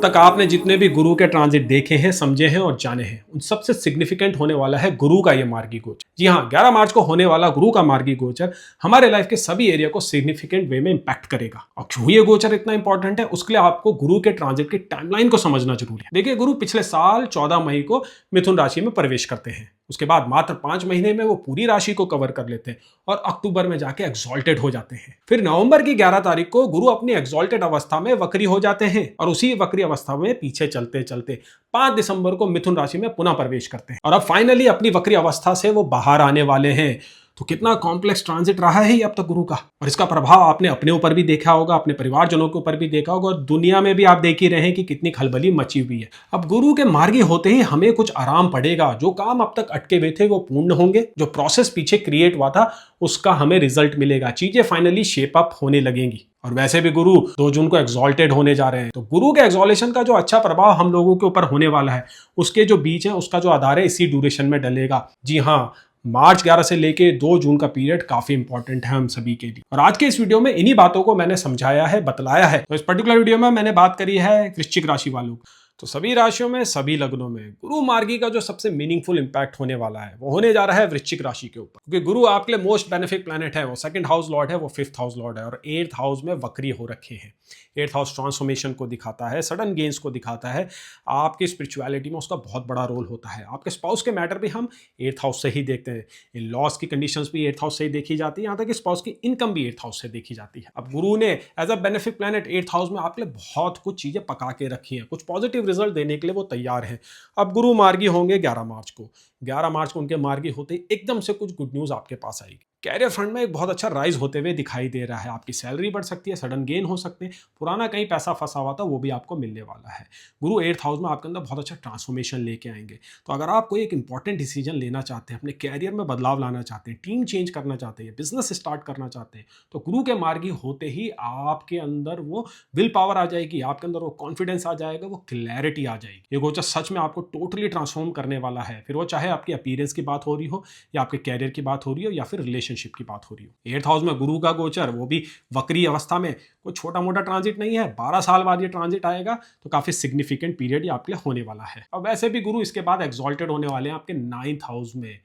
अब तक आपने जितने भी गुरु के ट्रांजिट देखे हैं, समझे हैं और जाने हैं, उन सबसे सिग्निफिकेंट होने वाला है गुरु का ये मार्गी गोचर। जी हाँ, 11 मार्च को होने वाला गुरु का मार्गी गोचर हमारे लाइफ के सभी एरिया को सिग्निफिकेंट वे में इंपैक्ट करेगा। और क्यों ये गोचर इतना इंपॉर्टेंट है, उसके लिए आपको गुरु के ट्रांजिट की टाइमलाइन को समझना जरूरी है। देखिए, गुरु पिछले साल 14 मई को मिथुन राशि में प्रवेश करते हैं। उसके बाद मात्र 5 महीने में वो पूरी राशि को कवर कर लेते हैं और अक्टूबर में जाके एक्सॉल्टेड हो जाते हैं। फिर नवंबर की 11 तारीख को गुरु अपनी एक्सॉल्टेड अवस्था में वक्री हो जाते हैं और उसी वक्री अवस्था में पीछे चलते चलते 5 दिसंबर को मिथुन राशि में पुनः प्रवेश करते हैं और अब फाइनली अपनी वक्री अवस्था से वो बाहर आने वाले हैं। तो कितना कॉम्प्लेक्स ट्रांजिट रहा है ये अब तक गुरु का, और इसका प्रभाव आपने अपने ऊपर भी देखा होगा, अपने परिवारजनों के ऊपर भी देखा होगा और दुनिया में भी आप देख ही रहे हैं कि कितनी खलबली मची हुई है। अब गुरु के मार्गी होते ही हमें कुछ आराम पड़ेगा। जो काम अब तक अटके हुए थे वो पूर्ण होंगे, जो प्रोसेस पीछे क्रिएट हुआ था उसका हमें रिजल्ट मिलेगा, चीजें फाइनली शेप अप होने लगेंगी। और वैसे भी गुरु 2 जून को एक्सॉल्टेड होने जा रहे हैं, तो गुरु के एक्सॉलेशन का जो अच्छा प्रभाव हम लोगों के ऊपर होने वाला है उसके जो बीच है उसका जो आधार है इसी ड्यूरेशन में डलेगा। जी हाँ, मार्च 11 से लेके 2 जून का पीरियड काफी इंपॉर्टेंट है हम सभी के लिए। और आज के इस वीडियो में इन्हीं बातों को मैंने समझाया है, बतलाया है। तो इस पर्टिकुलर वीडियो में मैंने बात करी है वृश्चिक राशि वालों की। तो सभी राशियों में, सभी लग्नों में गुरु मार्गी का जो सबसे मीनिंगफुल इंपैक्ट होने वाला है वो होने जा रहा है वृश्चिक राशि के ऊपर, क्योंकि गुरु आपके लिए मोस्ट बेनिफिक प्लैनेट है। वो 2nd हाउस लॉर्ड है, वो 5th हाउस लॉर्ड है और 8th हाउस में वक्री हो रखे हैं। 8th हाउस ट्रांसफॉर्मेशन को दिखाता है, सडन गेन्स को दिखाता है, आपकी स्पिरिचुअलिटी में उसका बहुत बड़ा रोल होता है। आपके स्पाउस के मैटर भी हम 8th हाउस से ही देखते हैं। इन लॉस की कंडीशंस भी 8th हाउस से ही देखी जाती है, यहाँ तक कि स्पाउस की इनकम भी 8th हाउस से देखी जाती है। अब गुरु ने as a benefic planet 8th house में आपके लिए बहुत कुछ चीजें पका के रखी हैं, कुछ पॉजिटिव रिजल्ट देने के लिए वो तैयार हैं। अब गुरु मार्गी होंगे 11 मार्च को। 11 मार्च को उनके मार्गी होते ही एकदम से कुछ गुड न्यूज आपके पास आएगी। कैरियर फ्रंट में एक बहुत अच्छा राइज होते हुए दिखाई दे रहा है। आपकी सैलरी बढ़ सकती है, सडन गेन हो सकते हैं, पुराना कहीं पैसा फंसा हुआ था वो भी आपको मिलने वाला है। गुरु 8th हाउस में आपके अंदर बहुत अच्छा ट्रांसफॉर्मेशन लेके आएंगे। तो अगर आप कोई एक इंपॉर्टेंट डिसीजन लेना चाहते हैं, अपने कैरियर में बदलाव लाना चाहते हैं, टीम चेंज करना चाहते हैं, बिजनेस स्टार्ट करना चाहते हैं, तो गुरु के मार्गी होते ही आपके अंदर वो विल पावर आ जाएगी, आपके अंदर वो कॉन्फिडेंस आ जाएगा, वो क्लैरिटी आ जाएगी। ये गोचर सच में आपको टोटली ट्रांसफॉर्म करने वाला है। फिर वो चाहे आपकी अपीयरेंस की बात हो रही हो, या आपके कैरियर की बात हो रही हो, या फिर रिलेशनशिप की बात हो रही हो। 8th हाउस में गुरु का गोचर, वो भी वक्री अवस्था में, कोई छोटा मोटा ट्रांजिट नहीं है। 12 साल बाद ये ट्रांजिट आएगा, तो काफी सिग्निफिकेंट पीरियड ये आपके लिए होने वाला है। और वैसे भी गुरु इसके बाद एक्सॉल्टेड होने वाले हैं आपके 9th हाउस में,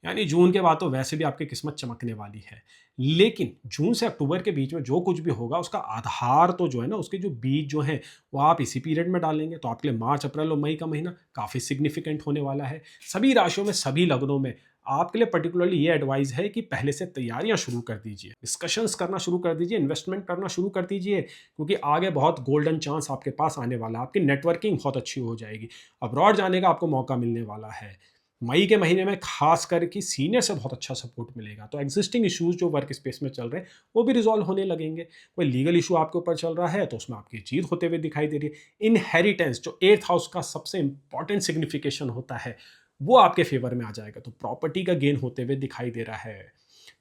यानी जून के बाद तो वैसे भी आपकी किस्मत चमकने वाली है। लेकिन जून से अक्टूबर के बीच में जो कुछ भी होगा उसका आधार तो जो है ना, उसके जो बीज जो है वो आप इसी पीरियड में डालेंगे। तो आपके लिए मार्च, अप्रैल और मई का महीना काफी सिग्निफिकेंट होने वाला है। सभी राशियों में, सभी लग्नों में आपके लिए पर्टिकुलरली ये एडवाइस है कि पहले से तैयारियां शुरू कर दीजिए, डिस्कशंस करना शुरू कर दीजिए, इन्वेस्टमेंट करना शुरू कर दीजिए, क्योंकि आगे बहुत गोल्डन चांस आपके पास आने वाला है। आपकी नेटवर्किंग बहुत अच्छी हो जाएगी, अब्रॉड जाने का आपको मौका मिलने वाला है। मई के महीने में खास करके सीनियर से बहुत अच्छा सपोर्ट मिलेगा। तो एग्जिस्टिंग इश्यूज जो वर्क स्पेस में चल रहे हैं वो भी रिजॉल्व होने लगेंगे। कोई लीगल इशू आपके ऊपर चल रहा है तो उसमें आपकी जीत होते हुए दिखाई दे रही है। इनहेरिटेंस, जो 8th हाउस का सबसे इंपॉर्टेंट सिग्निफिकेशन होता है, वो आपके फेवर में आ जाएगा। तो प्रॉपर्टी का गेन होते हुए दिखाई दे रहा है।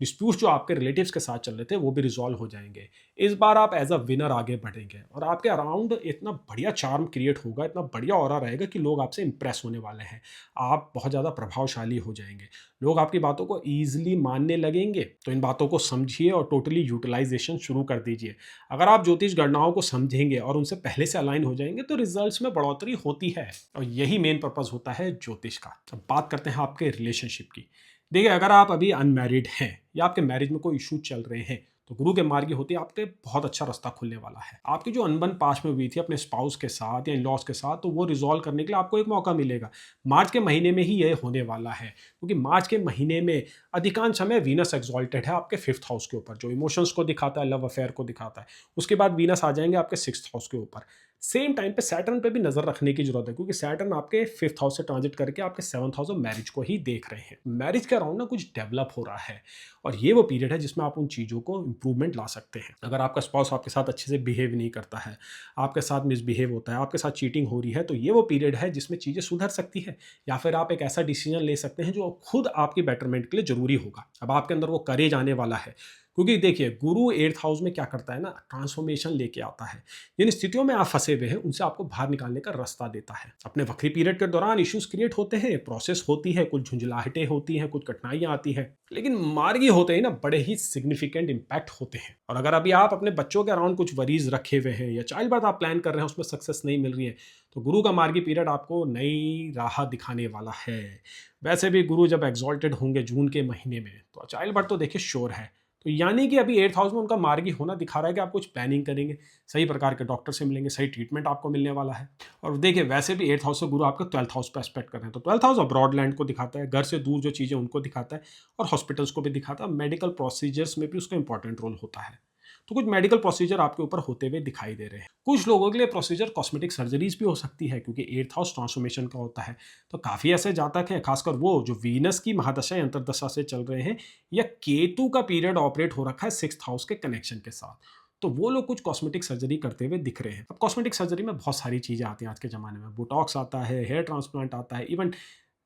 डिस्प्यूट्स जो आपके रिलेटिव्स के साथ चल रहे थे वो भी रिजॉल्व हो जाएंगे। इस बार आप एज अ विनर आगे बढ़ेंगे और आपके अराउंड इतना बढ़िया चार्म क्रिएट होगा, इतना बढ़िया ऑरा रहेगा कि लोग आपसे इंप्रेस होने वाले हैं। आप बहुत ज़्यादा प्रभावशाली हो जाएंगे, लोग आपकी बातों को ईजिली मानने लगेंगे। तो इन बातों को समझिए और टोटली यूटिलाइजेशन शुरू कर दीजिए। अगर आप ज्योतिष गणनाओं को समझेंगे और उनसे पहले से अलाइन हो जाएंगे तो रिजल्ट्स में बढ़ोतरी होती है, और यही मेन पर्पस होता है ज्योतिष का। अब बात करते हैं आपके रिलेशनशिप की। देखिए, अगर आप अभी अनमैरिड हैं या आपके मैरिज में कोई इशू चल रहे हैं, तो गुरु के मार्गी होते ही आपके बहुत अच्छा रास्ता खुलने वाला है। आपकी जो अनबन पास्ट में हुई थी अपने स्पाउस के साथ या इन लॉज के साथ, तो वो रिजॉल्व करने के लिए आपको एक मौका मिलेगा। मार्च के महीने में ही ये होने वाला है, क्योंकि मार्च के महीने में अधिकांश समय वीनस एक्सॉल्टेड है आपके 5th हाउस के ऊपर, जो इमोशंस को दिखाता है, लव अफेयर को दिखाता है। उसके बाद वीनस आ जाएंगे आपके 6th हाउस के ऊपर। सेम टाइम पे सैटर्न पे भी नजर रखने की जरूरत है, क्योंकि सैटर्न आपके 5th हाउस से ट्रांजिट करके आपके 7th हाउस ऑफ मैरिज को ही देख रहे हैं। मैरिज के अराउंड ना कुछ डेवलप हो रहा है, और ये वो पीरियड है जिसमें आप उन चीज़ों को इंप्रूवमेंट ला सकते हैं। अगर आपका स्पाउस आपके साथ अच्छे से बिहेव नहीं करता है, आपके साथ मिसबिहेव होता है, आपके साथ चीटिंग हो रही है, तो ये वो पीरियड है जिसमें चीज़ें सुधर सकती है। या फिर आप एक ऐसा डिसीजन ले सकते हैं जो खुद आपकी बेटरमेंट के लिए जरूरी होगा। अब आपके अंदर वो करेज आने वाला है, क्योंकि देखिए गुरु 8th हाउस में क्या करता है ना, ट्रांसफॉर्मेशन लेके आता है। जिन स्थितियों में आप फंसे हुए हैं उनसे आपको बाहर निकालने का रास्ता देता है। अपने वक्री पीरियड के दौरान इश्यूज क्रिएट होते हैं, प्रोसेस होती है, कुछ झुंझलाहटें होती हैं, कुछ कठिनाइयां आती हैं, लेकिन मार्गी होते ही ना बड़े ही सिग्निफिकेंट इंपैक्ट होते हैं। और अगर अभी आप अपने बच्चों के अराउंड कुछ वरीज रखे हुए हैं या चाइल्ड बर्थ आप प्लान कर रहे हैं उसमें सक्सेस नहीं मिल रही है, तो गुरु का मार्गी पीरियड आपको नई राह दिखाने वाला है। वैसे भी गुरु जब एग्जॉल्टेड होंगे जून के महीने में, तो चाइल्ड बर्थ तो देखिए श्योर है। तो यानी कि अभी 8th हाउस में उनका मार्गी होना दिखा रहा है कि आप कुछ प्लानिंग करेंगे, सही प्रकार के डॉक्टर से मिलेंगे, सही ट्रीटमेंट आपको मिलने वाला है। और देखिए वैसे भी 8th हाउस से गुरु आपका 12th हाउस पे एस्पेक्ट कर रहे हैं, तो 12th हाउस अब्रॉड लैंड को दिखाता है, घर से दूर जो चीज़ें उनको दिखाता है, और हॉस्पिटल्स को भी दिखाता है। मेडिकल प्रोसीजर्स में भी उसका इंपॉर्टेंट रोल होता है। तो कुछ मेडिकल प्रोसीजर आपके ऊपर होते हुए दिखाई दे रहे हैं। कुछ लोगों के लिए प्रोसीजर कॉस्मेटिक सर्जरीज भी हो सकती है, क्योंकि 8th हाउस ट्रांसफॉर्मेशन का होता है। तो काफ़ी ऐसे जातक हैं, खासकर वो जो वीनस की महादशा या अंतर्दशा से चल रहे हैं, या केतु का पीरियड ऑपरेट हो रखा है 6th हाउस के कनेक्शन के साथ, तो वो लोग कुछ कॉस्मेटिक सर्जरी करते हुए दिख रहे हैं। अब कॉस्मेटिक सर्जरी में बहुत सारी चीज़ें आती हैं आज के ज़माने में। बोटॉक्स आता है, हेयर ट्रांसप्लांट आता है, इवन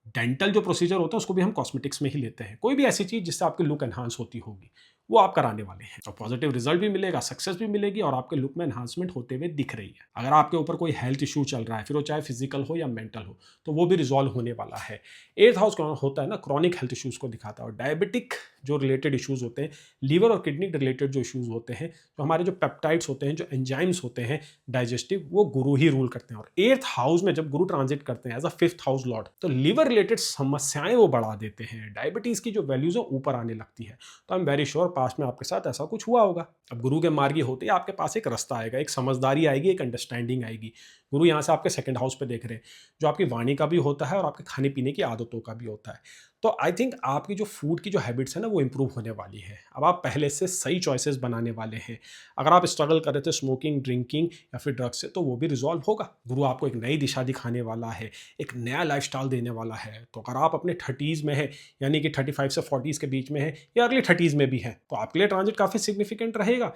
डेंटल जो प्रोसीजर होता है उसको भी हम कॉस्मेटिक्स में ही लेते हैं। कोई भी ऐसी चीज़ जिससे आपकी लुक एनहांस होती होगी वो आप कराने वाले हैं, और पॉजिटिव रिजल्ट भी मिलेगा, सक्सेस भी मिलेगी, और आपके लुक में एनहांसमेंट होते हुए दिख रही है। अगर आपके ऊपर कोई हेल्थ इशू चल रहा है, फिर वो चाहे फिजिकल हो या मेंटल हो, तो वो भी रिजॉल्व होने वाला है। 8th हाउस होता है ना, क्रॉनिक हेल्थ इश्यूज को दिखाता है, और डायबिटिक जो रिलेटेड इश्यूज होते हैं, लीवर और किडनी रिलेटेड जो इश्यूज होते हैं, जो हमारे जो पेप्टाइड्स होते हैं, जो एंजाइम्स होते हैं डाइजेस्टिव, वो गुरु ही रूल करते हैं। और 8th हाउस में जब गुरु ट्रांजिट करते हैं as a 5th house lord, तो लीवर रिलेटेड समस्याएं वो बढ़ा देते हैं, डायबिटीज की जो वैल्यूज है ऊपर आने लगती है। तो I am very sure past में आपके साथ ऐसा कुछ हुआ होगा। अब गुरु के मार्गी होते ही आपके पास एक रास्ता आएगा, एक समझदारी आएगी, एक अंडरस्टैंडिंग आएगी। गुरु यहाँ से आपके 2nd हाउस पे देख रहे हैं, जो आपकी वाणी का भी होता है और आपके खाने पीने की आदतों का भी होता है। तो आई थिंक आपकी जो फूड की जो हैबिट्स है ना वो इंप्रूव होने वाली है। अब आप पहले से सही चॉइसेस बनाने वाले हैं। अगर आप स्ट्रगल कर रहे थे स्मोकिंग, ड्रिंकिंग या फिर ड्रग्स से, तो वो भी रिजॉल्व होगा। गुरु आपको एक नई दिशा दिखाने वाला है, एक नया लाइफस्टाइल देने वाला है। तो अगर आप अपने 30s में है, यानी कि 35 से 40s के बीच में है, या अर्ली 30s में भी है, तो आपके लिए ट्रांजिट काफ़ी सिग्निफिकेंट रहेगा।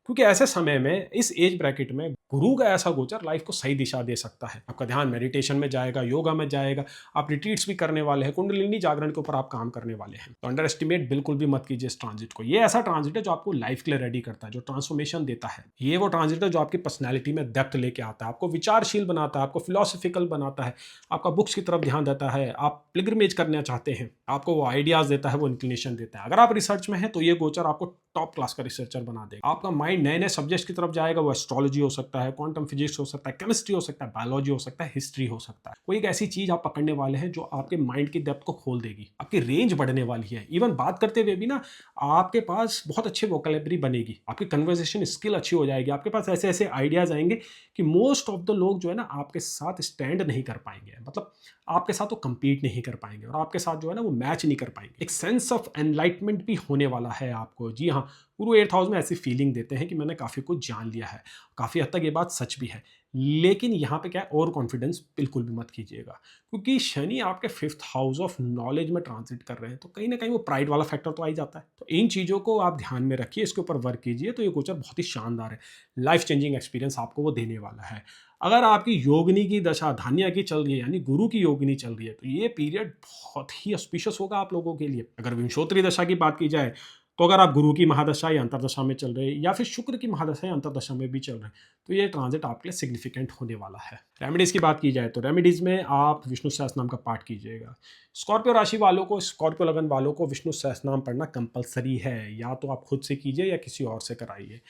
क्योंकि ऐसे समय में, इस एज ब्रैकेट में, गुरु का ऐसा गोचर लाइफ को सही दिशा दे सकता है। आपका ध्यान मेडिटेशन में जाएगा, योगा में जाएगा, आप रिट्रीट्स भी करने वाले हैं, कुंडलिनी जागरण के ऊपर आप काम करने वाले हैं। तो अंडर एस्टिमेट बिल्कुल भी मत कीजिए इस ट्रांजिट को। ये ऐसा ट्रांजिट है जो आपको लाइफ के लिए रेडी करता है, जो ट्रांसफॉर्मेशन देता है। ये वो ट्रांजिट है जो आपकी पर्सनैलिटी में डेप्थ लेके आता है, आपको विचारशील बनाता है, आपको फिलोसफिकल बनाता है, आपका बुक्स की तरफ ध्यान देता है, आप पिलग्रिमेज करना चाहते हैं, आपको वो आइडियाज देता है, वो इंक्लिनेशन देता है। अगर आप रिसर्च में हैं तो ये गोचर आपको टॉप क्लास का रिसर्चर बना देगा। आपका माइंड नए नए सब्जेक्ट्स की तरफ जाएगा। वो एस्ट्रोलॉजी हो सकता है, क्वांटम फिजिक्स हो सकता है, केमिस्ट्री हो सकता है, बायोलॉजी हो सकता है, हिस्ट्री हो सकता है। कोई एक ऐसी चीज आप पकड़ने वाले हैं जो आपके माइंड की डेप्थ को खोल देगी, आपकी रेंज बढ़ने वाली है। इवन बात करते हुए भी ना आपके पास बहुत अच्छी वोकैबुलरी बनेगी, आपकी कन्वर्सेशन स्किल अच्छी हो जाएगी, आपके पास ऐसे ऐसे आइडियाज आएंगे कि मोस्ट ऑफ द लोग जो है ना आपके साथ स्टैंड नहीं कर पाएंगे, मतलब आपके साथ वो compete नहीं कर पाएंगे, और आपके साथ जो है ना वो मैच नहीं कर पाएंगे। एक सेंस ऑफ एनलाइटमेंट भी होने वाला है आपको। जी हाँ, गुरु 8th हाउस में ऐसी फीलिंग देते हैं कि मैंने काफ़ी कुछ जान लिया है। काफ़ी हद तक ये बात सच भी है, लेकिन यहाँ पे क्या है, ओवर कॉन्फिडेंस बिल्कुल भी मत कीजिएगा, क्योंकि शनि आपके 5th हाउस ऑफ नॉलेज में ट्रांजिट कर रहे हैं, तो कहीं ना कहीं वो प्राइड वाला फैक्टर तो आ ही जाता है। तो इन चीज़ों को आप ध्यान में रखिए, इसके ऊपर वर्क कीजिए, तो ये गोचर बहुत ही शानदार है। लाइफ चेंजिंग एक्सपीरियंस आपको वो देने वाला है। अगर आपकी योगिनी की दशा धान्या की चल रही है, यानी गुरु की योगिनी चल रही है, तो ये पीरियड बहुत ही ऑस्पिशियस होगा आप लोगों के लिए। अगर विंशोत्तरी दशा की बात की जाए, तो अगर आप गुरु की महादशा या अंतरदशा में चल रहे हैं, या फिर शुक्र की महादशा या अंतरदशा में भी चल रहे हैं, तो ये ट्रांजिट आपके लिए सिग्निफिकेंट होने वाला है। रेमेडीज की बात की जाए तो रेमेडीज में आप विष्णु सहस्त्रनाम का पाठ कीजिएगा। स्कॉर्पियो राशि वालों को, स्कॉर्पियो लगन वालों को विष्णु सहस्त्रनाम पढ़ना कंपलसरी है, या तो आप खुद से कीजिए या किसी और से कराइए।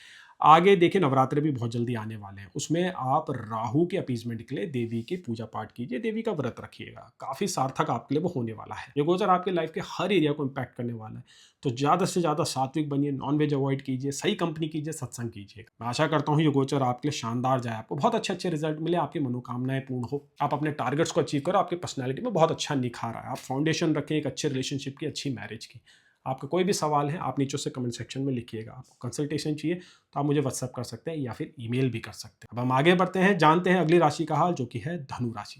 आगे देखिए नवरात्रे भी बहुत जल्दी आने वाले हैं, उसमें आप राहु के अपीजमेंट के लिए देवी की पूजा पाठ कीजिए, देवी का व्रत रखिएगा। काफ़ी सार्थक आपके लिए वो होने वाला है। ये गोचर आपके लाइफ के हर एरिया को इम्पैक्ट करने वाला है। तो ज़्यादा से ज़्यादा सात्विक बनिए, नॉनवेज अवॉइड कीजिए, सही कंपनी कीजिए, सत्संग कीजिए। मैं आशा करता हूँ ये गोचर आपके लिए शानदार जाए, आपको बहुत अच्छे अच्छे रिजल्ट मिले, आपकी मनोकामनाएं पूर्ण हो, आप अपने टारगेट्स को अचीव करो, आपकी पर्सनैलिटी में बहुत अच्छा निखार आए, आप फाउंडेशन रखें एक अच्छे रिलेशनशिप की, अच्छी मैरिज की। आपका कोई भी सवाल है आप नीचे से कमेंट सेक्शन में लिखिएगा। आपको कंसल्टेशन चाहिए तो आप मुझे व्हाट्सएप कर सकते हैं या फिर ईमेल भी कर सकते हैं। अब हम आगे बढ़ते हैं, जानते हैं अगली राशि का हाल, जो कि है धनु राशि।